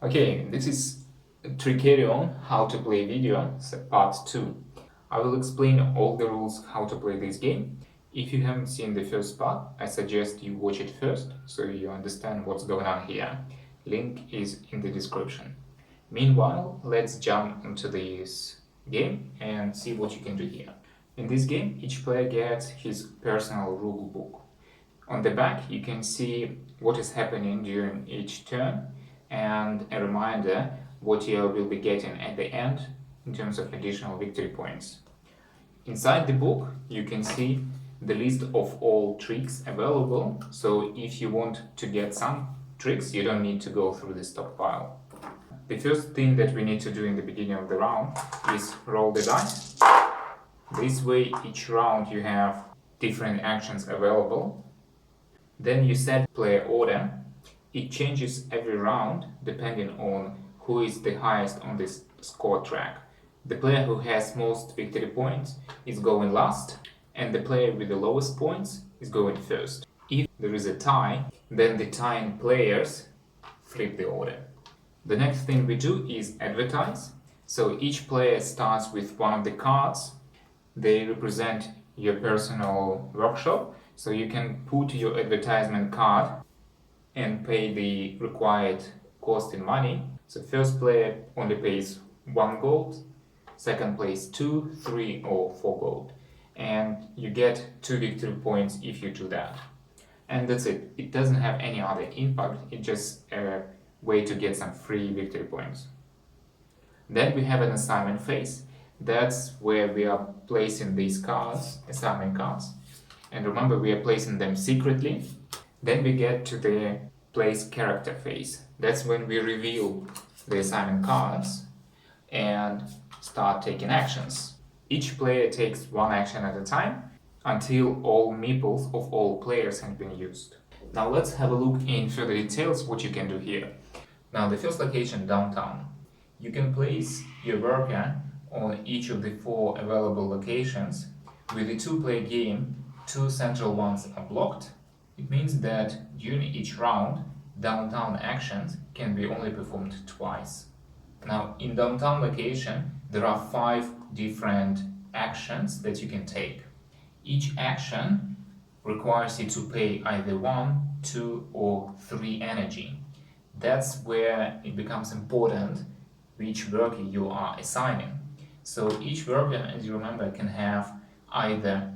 Okay, this is Trickerion, how to play video, part 2. I will explain all the rules how to play this game. If you haven't seen the first part, I suggest you watch it first, so you understand what's going on here. Link is in the description. Meanwhile, let's jump into this game and see what you can do here. In this game, each player gets his personal rule book. On the back, you can see what is happening during each turn and a reminder what you will be getting at the end in terms of additional victory points. Inside the book, you can see the list of all tricks available, so if you want to get some tricks, you don't need to go through the stockpile. The first thing that we need to do in the beginning of the round is roll the dice. This way, each round you have different actions available. Then you set player order. It changes every round depending on who is the highest on this score track. The player who has most victory points is going last, and the player with the lowest points is going first. If there is a tie, then the tying players flip the order. The next thing we do is advertise. So each player starts with one of the cards. They represent your personal workshop, so you can put your advertisement card and pay the required cost in money. So first player only pays 1 gold, second place 2, 3 or 4 gold. And you get 2 victory points if you do that. And that's it. It doesn't have any other impact, it's just a way to get some free victory points. Then we have an assignment phase. That's where we are placing these cards, assignment cards. And remember, we are placing them secretly. Then we get to the place character phase. That's when we reveal the assignment cards and start taking actions. Each player takes one action at a time until all meeples of all players have been used. Now let's have a look in further details what you can do here. Now the first location, downtown. You can place your worker on each of the 4 available locations. With the 2-player game, 2 central ones are blocked. It means that during each round, downtown actions can be only performed twice. Now, in downtown location, there are 5 different actions that you can take. Each action requires you to pay either 1, 2 or 3 energy. That's where it becomes important which worker you are assigning. So each worker, as you remember, can have either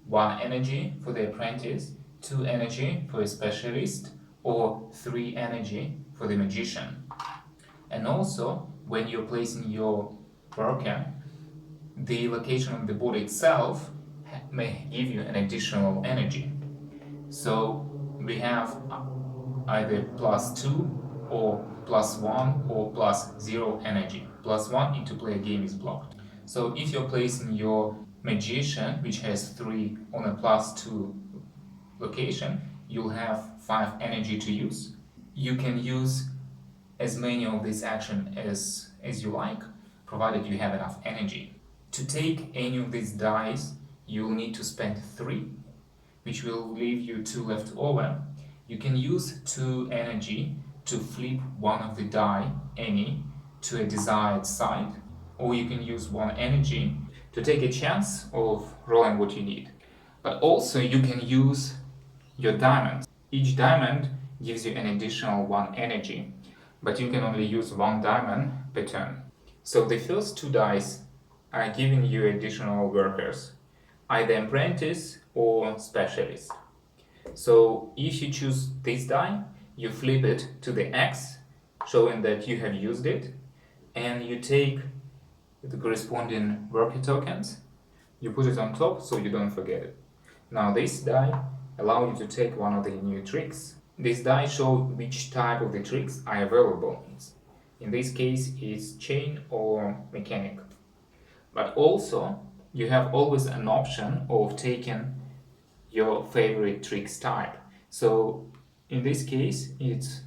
1 energy for the apprentice, 2 energy for a specialist, or 3 energy for the magician. And also, when you're placing your worker, the location of the board itself may give you an additional energy. So we have either +2 or +1 or +0 energy. +1 into player game is blocked. So if you're placing your magician, which has 3 on a +2 location, you'll have 5 energy to use. You can use as many of these actions as you like, provided you have enough energy. To take any of these dice, you'll need to spend 3, which will leave you 2 left over. You can use 2 energy to flip one of the die, any, to a desired side, or you can use 1 energy to take a chance of rolling what you need. But also you can use your diamonds. Each diamond gives you an additional 1 energy, but you can only use 1 diamond per turn. So the first 2 dice are giving you additional workers, either apprentice or specialist. So if you choose this die, you flip it to the X, showing that you have used it, and you take the corresponding worker tokens, you put it on top so you don't forget it. Now this die allows you to take one of the new tricks. This die shows which type of the tricks are available. In this case it's chain or mechanic. But also you have always an option of taking your favorite tricks type. So in this case it's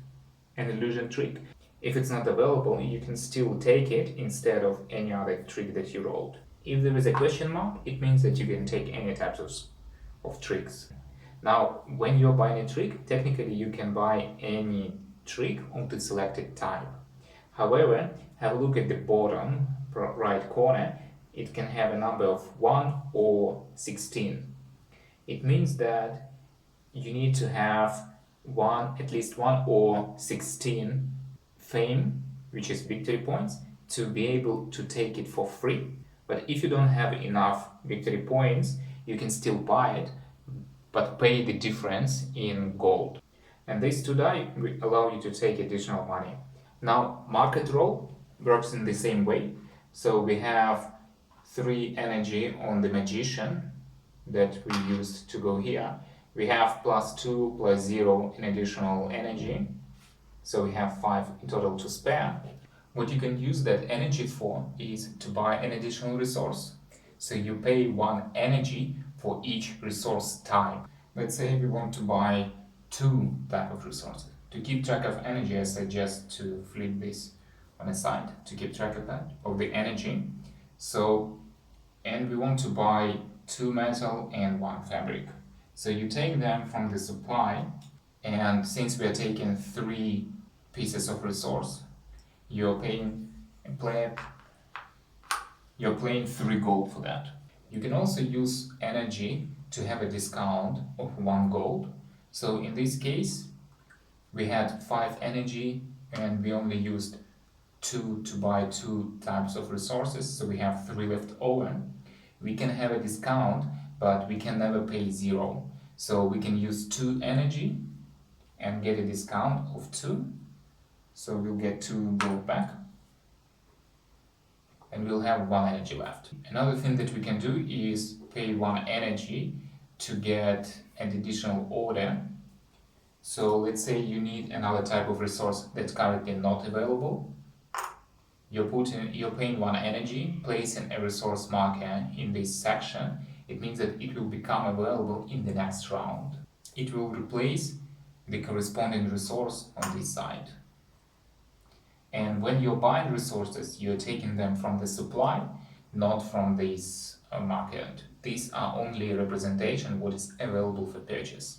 an illusion trick. If it's not available, you can still take it instead of any other trick that you rolled. If there is a question mark, it means that you can take any types of tricks. Now, when you're buying a trick, technically you can buy any trick of the selected type. However, have a look at the bottom right corner. It can have a number of 1 or 16. It means that you need to have at least 1 or 16 fame, which is victory points, to be able to take it for free. But if you don't have enough victory points, you can still buy it, but pay the difference in gold. And these two die will allow you to take additional money. Now, market roll works in the same way. So we have 3 energy on the magician that we used to go here. We have +2 +0 in additional energy. So we have 5 in total to spare. What you can use that energy for is to buy an additional resource. So you pay 1 energy for each resource type. Let's say we want to buy 2 type of resources. To keep track of energy, I suggest to flip this on a side to keep track of that, of the energy. So, and we want to buy 2 metal and 1 fabric. So you take them from the supply, and since we are taking 3 pieces of resource, you're paying 3 gold for that. You can also use energy to have a discount of 1 gold. So in this case, we had 5 energy and we only used 2 to buy 2 types of resources, so we have 3 left over. We can have a discount, but we can never pay 0. So we can use 2 energy and get a discount of 2. So we'll get 2 gold back. And we'll have 1 energy left. Another thing that we can do is pay 1 energy to get an additional order. So let's say you need another type of resource that's currently not available. You're paying 1 energy, placing a resource marker in this section. It means that it will become available in the next round. It will replace the corresponding resource on this side. And when you're buying resources, you're taking them from the supply, not from this market. These are only a representation of what is available for purchase.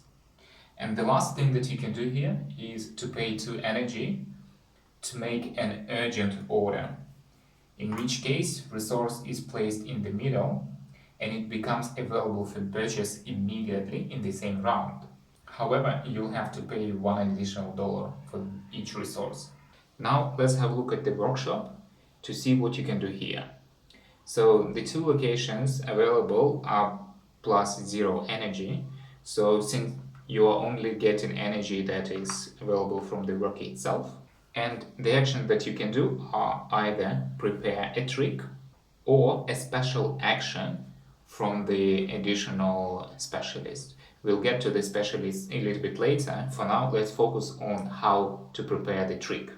And the last thing that you can do here is to pay 2 energy to make an urgent order, in which case resource is placed in the middle and it becomes available for purchase immediately in the same round. However, you'll have to pay $1 additional for each resource. Now let's have a look at the workshop to see what you can do here. So the 2 locations available are +0 energy. So since you are only getting energy that is available from the work itself, and the action that you can do are either prepare a trick or a special action from the additional specialist. We'll get to the specialist a little bit later. For now, let's focus on how to prepare the trick.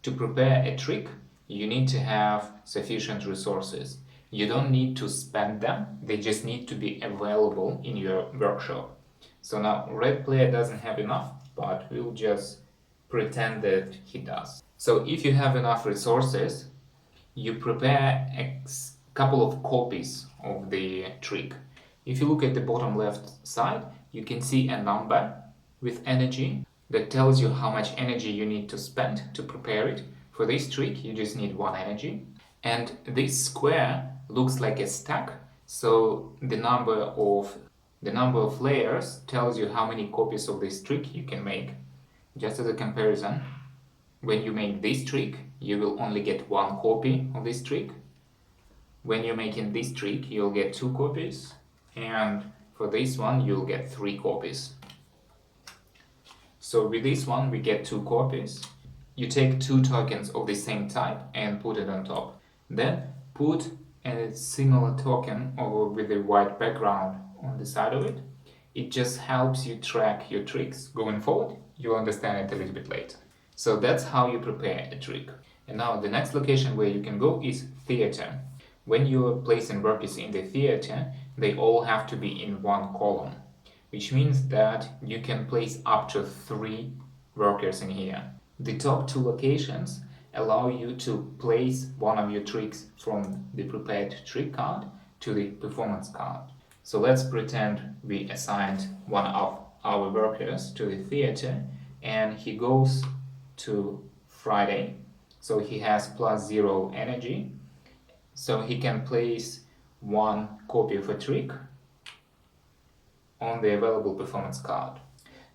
To prepare a trick, you need to have sufficient resources. You don't need to spend them, they just need to be available in your workshop. So now, red player doesn't have enough, but we'll just pretend that he does. So if you have enough resources, you prepare a couple of copies of the trick. If you look at the bottom left side, you can see a number with energy that tells you how much energy you need to spend to prepare it. For this trick, you just need 1 energy. And this square looks like a stack, so the number of layers tells you how many copies of this trick you can make. Just as a comparison, when you make this trick, you will only get 1 copy of this trick. When you're making this trick, you'll get 2 copies, and for this one, you'll get 3 copies. So with this one, we get 2 copies. You take 2 tokens of the same type and put it on top. Then put a similar token over with a white background on the side of it. It just helps you track your tricks going forward. You'll understand it a little bit later. So that's how you prepare a trick. And now the next location where you can go is theater. When you're placing workers in the theater, they all have to be in 1 column, which means that you can place up to 3 workers in here. The top 2 locations allow you to place one of your tricks from the prepared trick card to the performance card. So let's pretend we assigned one of our workers to the theater and he goes to Friday, so he has +0 energy, so he can place one copy of a trick on the available performance card.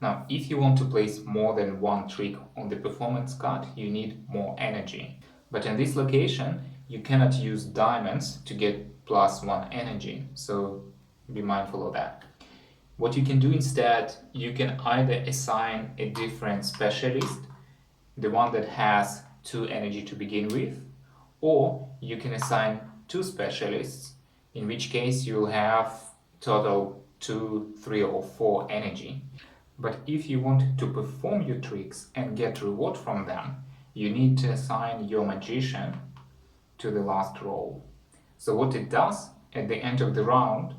Now, if you want to place more than one trick on the performance card, you need more energy. But in this location, you cannot use diamonds to get +1 energy, so be mindful of that. What you can do instead, you can either assign a different specialist, the one that has 2 energy to begin with, or you can assign 2 specialists, in which case you'll have total 2, 3 or 4 energy. But if you want to perform your tricks and get reward from them, you need to assign your magician to the last role. So what it does, at the end of the round,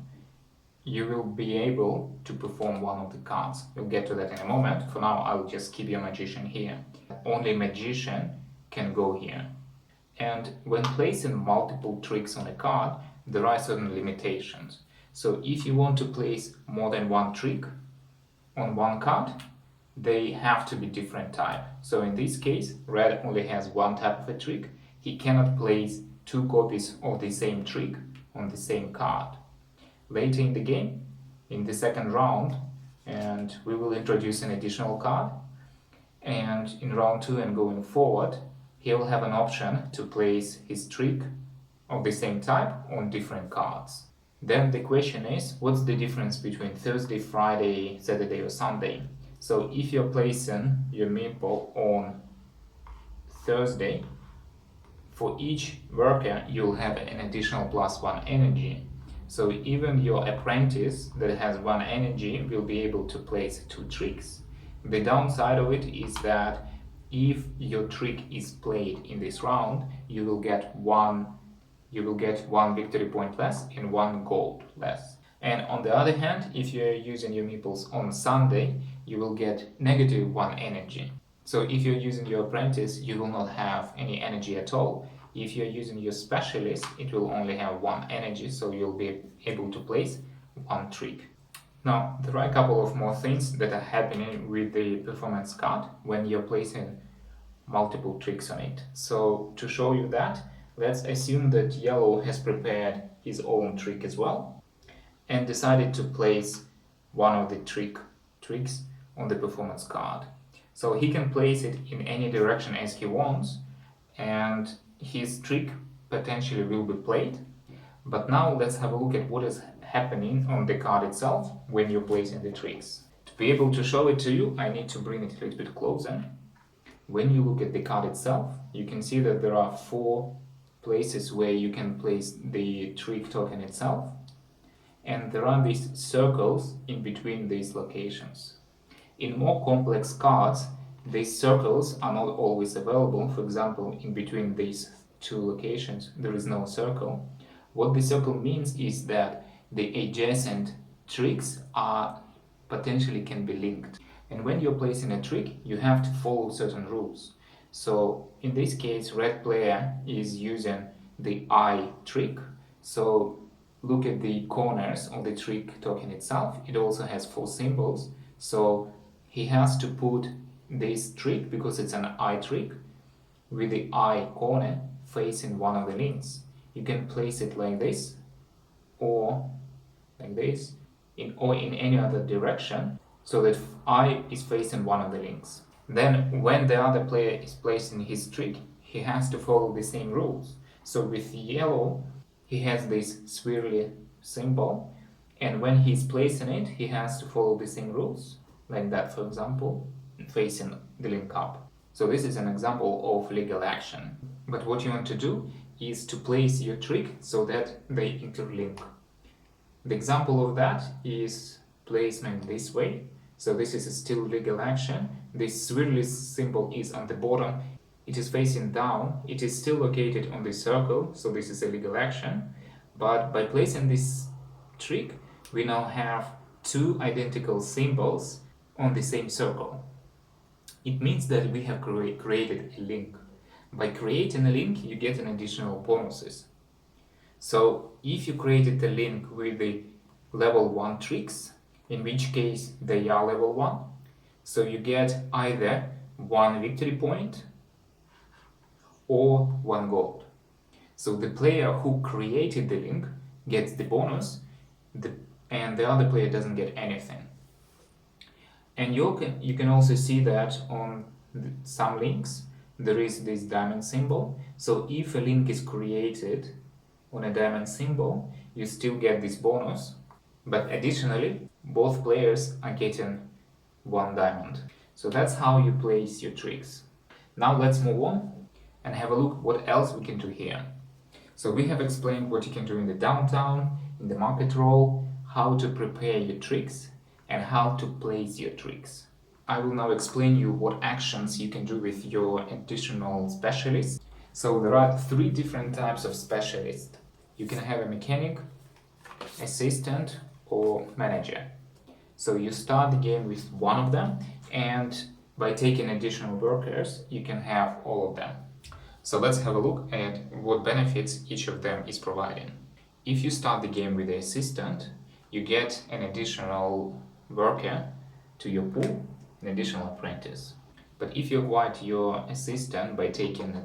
you will be able to perform one of the cards. We'll get to that in a moment. For now, I'll just keep your magician here. Only magician can go here. And when placing multiple tricks on a card, there are certain limitations. So if you want to place more than one trick on one card, they have to be different type. So in this case, red only has one type of a trick. He cannot place 2 copies of the same trick on the same card. Later in the game, in the second round, and we will introduce an additional card, and in round 2 and going forward, he will have an option to place his trick of the same type on different cards. Then the question is, what's the difference between Thursday, Friday, Saturday or Sunday? So if you're placing your meeple on Thursday, for each worker you'll have an additional +1 energy. So even your apprentice that has 1 energy will be able to place 2 tricks. The downside of it is that if your trick is played in this round, you will get one victory point less and 1 gold less. And on the other hand, if you're using your meeples on Sunday, you will get -1 energy. So if you're using your apprentice, you will not have any energy at all. If you're using your specialist, it will only have 1 energy, so you'll be able to place 1 trick. Now, there are a couple of more things that are happening with the performance card when you're placing multiple tricks on it. So to show you that, let's assume that yellow has prepared his own trick as well and decided to place one of the tricks on the performance card. So he can place it in any direction as he wants, and his trick potentially will be played. But now let's have a look at what is happening on the card itself when you're placing the tricks. To be able to show it to you, I need to bring it a little bit closer. When you look at the card itself, you can see that there are 4 places where you can place the trick token itself, and there are these circles in between these locations. In more complex cards, these circles are not always available. For example, in between these 2 locations, there is no circle. What the circle means is that the adjacent tricks are potentially can be linked. And when you're placing a trick, you have to follow certain rules. So in this case, red player is using the eye trick. So look at the corners of the trick token itself. It also has 4 symbols. So he has to put this trick, because it's an eye trick, with the eye corner facing one of the links. You can place it like this, or like this, or in any other direction, so that eye is facing one of the links. Then when the other player is placing his trick, he has to follow the same rules. So with yellow, he has this swirly symbol, and when he's placing it, he has to follow the same rules, like that, for example, facing the link up. So this is an example of legal action. But what you want to do is to place your trick so that they interlink. The example of that is placement this way. So this is still legal action. This swirly symbol is on the bottom. It is facing down. It is still located on the circle, so this is a legal action. But by placing this trick, we now have 2 identical symbols on the same circle. It means that we have created a link. By creating a link, you get an additional bonuses. So if you created a link with the level 1 tricks, in which case they are level 1, so you get either 1 victory point or 1 gold. So the player who created the link gets the bonus, and the other player doesn't get anything. And you can also see that on some links there is this diamond symbol. So if a link is created on a diamond symbol, you still get this bonus, but additionally both players are getting 1 diamond. So that's how you place your tricks. Now let's move on and have a look what else we can do here. So we have explained what you can do in the downtown, in the market role, how to prepare your tricks, and how to place your tricks. I will now explain you what actions you can do with your additional specialists. So there are 3 different types of specialists. You can have a mechanic, assistant, or manager. So you start the game with one of them, and by taking additional workers, you can have all of them. So let's have a look at what benefits each of them is providing. If you start the game with the assistant, you get an additional worker to your pool, an additional apprentice. But if you acquire your assistant by taking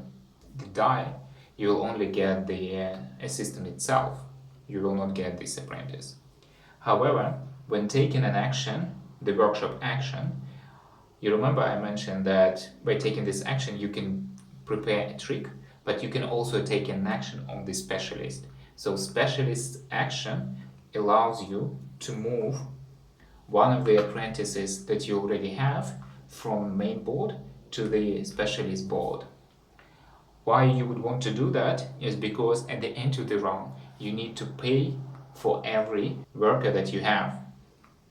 the die, you will only get the assistant itself. You will not get this apprentice. However, when taking an action, the workshop action, you remember I mentioned that by taking this action you can prepare a trick, but you can also take an action on the specialist. So specialist action allows you to move one of the apprentices that you already have from main board to the specialist board. Why you would want to do that is because at the end of the round you need to pay for every worker that you have.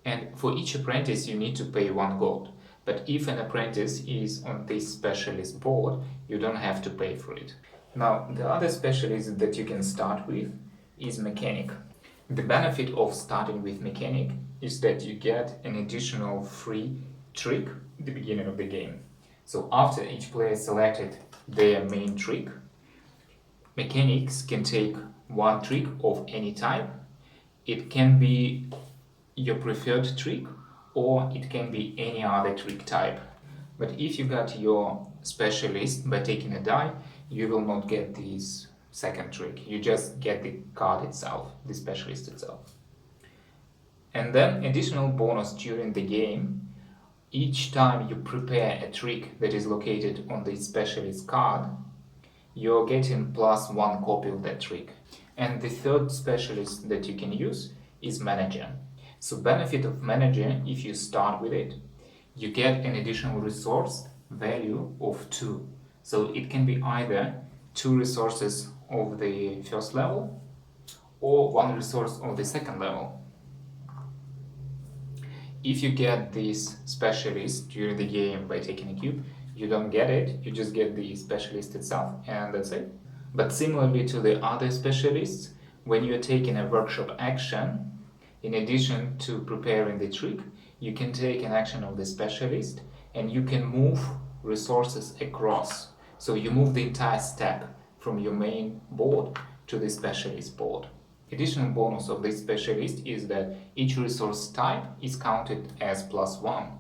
And for each apprentice you need to pay 1 gold. But if an apprentice is on this specialist board, you don't have to pay for it. Now, the other specialist that you can start with is mechanic. The benefit of starting with mechanic is that you get an additional free trick at the beginning of the game. So after each player selected their main trick, mechanics can take 1 trick of any type. It can be your preferred trick, or it can be any other trick type. But if you got your specialist by taking a die, you will not get this second trick. You just get the card itself, the specialist itself. And then additional bonus during the game, each time you prepare a trick that is located on the specialist card, you're getting +1 copy of that trick. And the third specialist that you can use is manager. So benefit of manager, if you start with it, you get an additional resource value of 2. So it can be either 2 resources of the first level or 1 resource of the second level. If you get this specialist during the game by taking a cube, you don't get it, you just get the specialist itself, and that's it. But similarly to the other specialists, when you're taking a workshop action, in addition to preparing the trick, you can take an action of the specialist and you can move resources across. So you move the entire stack from your main board to the specialist board. Additional bonus of this specialist is that each resource type is counted as +1.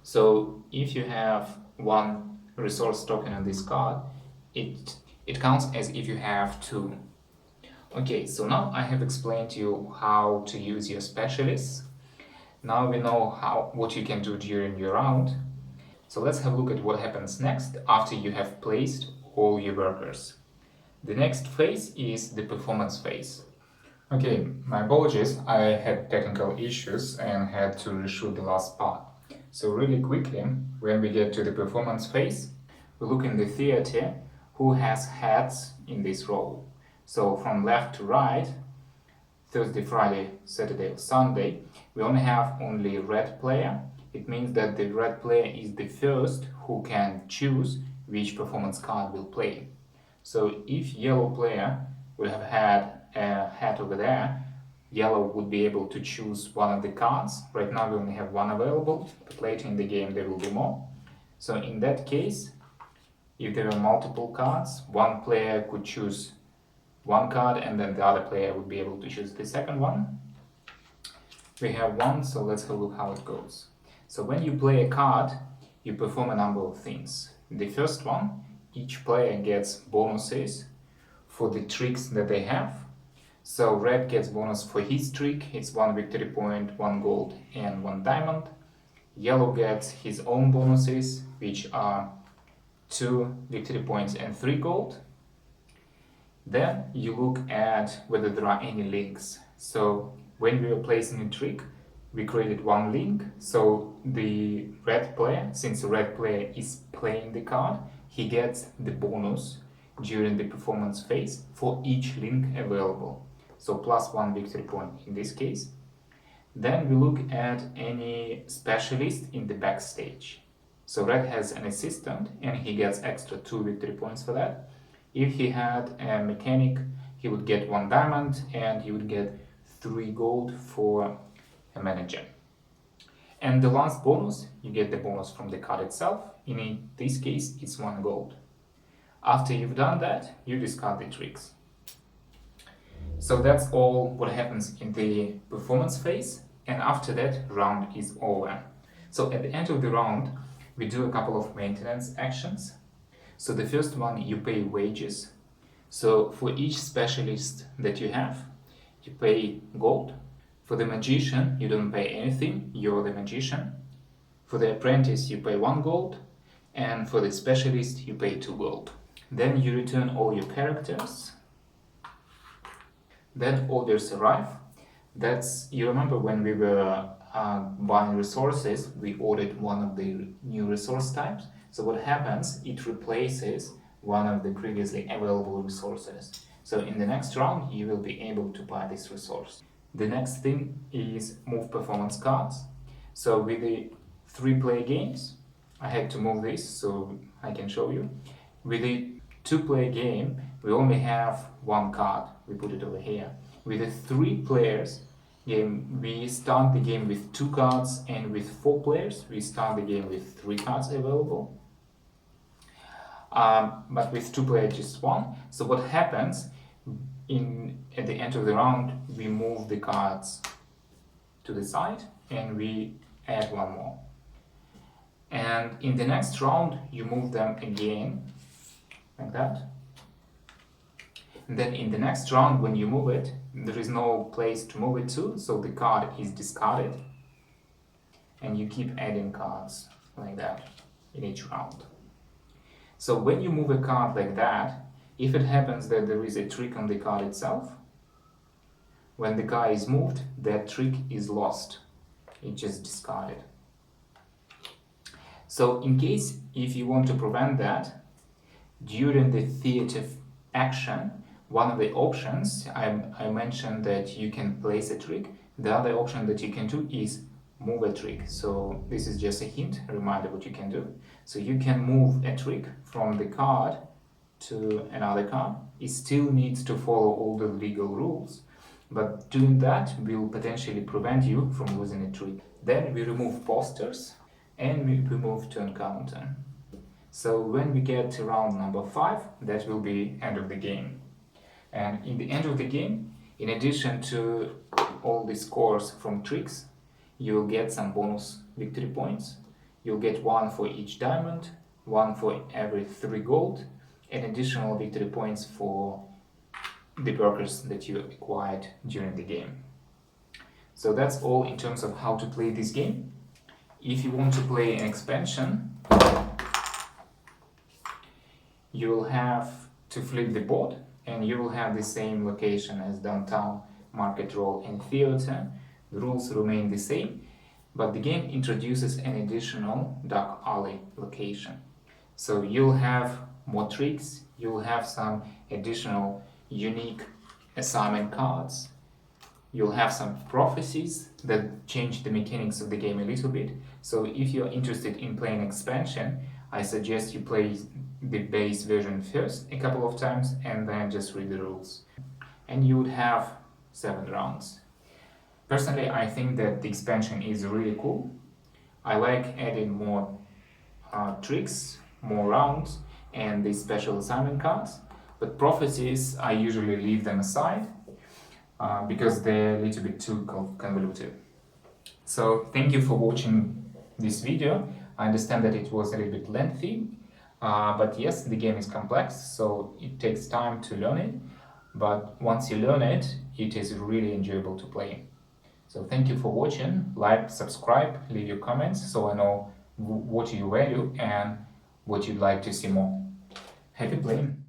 So if you have 1 resource token on this card, it counts as if you have 2. Okay, so now I have explained to you how to use your specialists. Now we know what you can do during your round. So let's have a look at what happens next after you have placed all your workers. The next phase is the performance phase. Okay, my apologies, I had technical issues and had to reshoot the last part. So really quickly, when we get to the performance phase, we look in the theater who has hats in this role. So from left to right, Thursday, Friday, Saturday, or Sunday, we only have only red player. It means that the red player is the first who can choose which performance card will play. So if yellow player would have had a hat over there, yellow would be able to choose one of the cards. Right now we only have 1 available, but later in the game there will be more. So in that case, if there are multiple cards, one player could choose 1 card and then the other player would be able to choose the second one. We have 1, so let's have a look how it goes. So when you play a card, you perform a number of things. The first one, each player gets bonuses for the tricks that they have. So red gets bonus for his trick, it's 1 victory point, 1 gold and 1 diamond. Yellow gets his own bonuses, which are 2 victory points and 3 gold. Then you look at whether there are any links. So when we were placing a trick, we created one link. So the red player, since the red player is playing the card, he gets the bonus during the performance phase for each link available. So plus 1 victory point in this case. Then we look at any specialist in the backstage. So red has an assistant and he gets extra 2 victory points for that. If he had a mechanic, he would get 1 diamond and he would get 3 gold for a manager. And the last bonus, you get the bonus from the card itself. In this case, it's 1 gold. After you've done that, you discard the tricks. So that's all what happens in the performance phase, and after that, round is over. So at the end of the round, we do a couple of maintenance actions. So the first one, you pay wages. So for each specialist that you have, you pay gold. For the magician, you don't pay anything, you're the magician. For the apprentice, you pay 1 gold, and for the specialist, you pay 2 gold. Then you return all your characters. Then orders arrive. You remember when we were buying resources, we ordered one of the new resource types. So what happens, it replaces one of the previously available resources. So in the next round, you will be able to buy this resource. The next thing is move performance cards. So with the 3-player games, I had to move this so I can show you. With the 2-player game, we only have 1 card. We put it over here. With the 3 players game, we start the game with 2 cards, and with 4 players, we start the game with 3 cards available. But with 2 players, just 1. So what happens at the end of the round, we move the cards to the side and we add 1 more. And in the next round, you move them again, like that. And then in the next round, when you move it, there is no place to move it to, so the card is discarded. And you keep adding cards like that in each round. So when you move a card like that, if it happens that there is a trick on the card itself, when the card is moved, that trick is lost. It's just discarded. So in case if you want to prevent that, during the theater action, one of the options, I mentioned that you can place a trick. The other option that you can do is move a trick. So this is just a hint, a reminder what you can do. So you can move a trick from the card to another card. It still needs to follow all the legal rules, but doing that will potentially prevent you from losing a trick. Then we remove posters and we remove turn counter. So when we get to round number 5, that will be end of the game. And in the end of the game, in addition to all the scores from tricks, you'll get some bonus victory points. You'll get 1 for each diamond, 1 for every 3 gold, and additional victory points for the workers that you acquired during the game. So that's all in terms of how to play this game. If you want to play an expansion, you will have to flip the board, and you will have the same location as downtown, market roll, and theater. The rules remain the same, but the game introduces an additional dark alley location. So you'll have more tricks, you'll have some additional unique assignment cards, you'll have some prophecies that change the mechanics of the game a little bit. So if you're interested in playing expansion, I suggest you play the base version first a couple of times and then just read the rules. And you would have 7 rounds. Personally, I think that the expansion is really cool. I like adding more tricks, more rounds, and the special assignment cards. But prophecies, I usually leave them aside because they're a little bit too convoluted. So thank you for watching this video. I understand that it was a little bit lengthy, but yes, the game is complex, so it takes time to learn it. But once you learn it, it is really enjoyable to play. So thank you for watching. Like, subscribe, leave your comments so I know what you value and what you'd like to see more. Happy playing!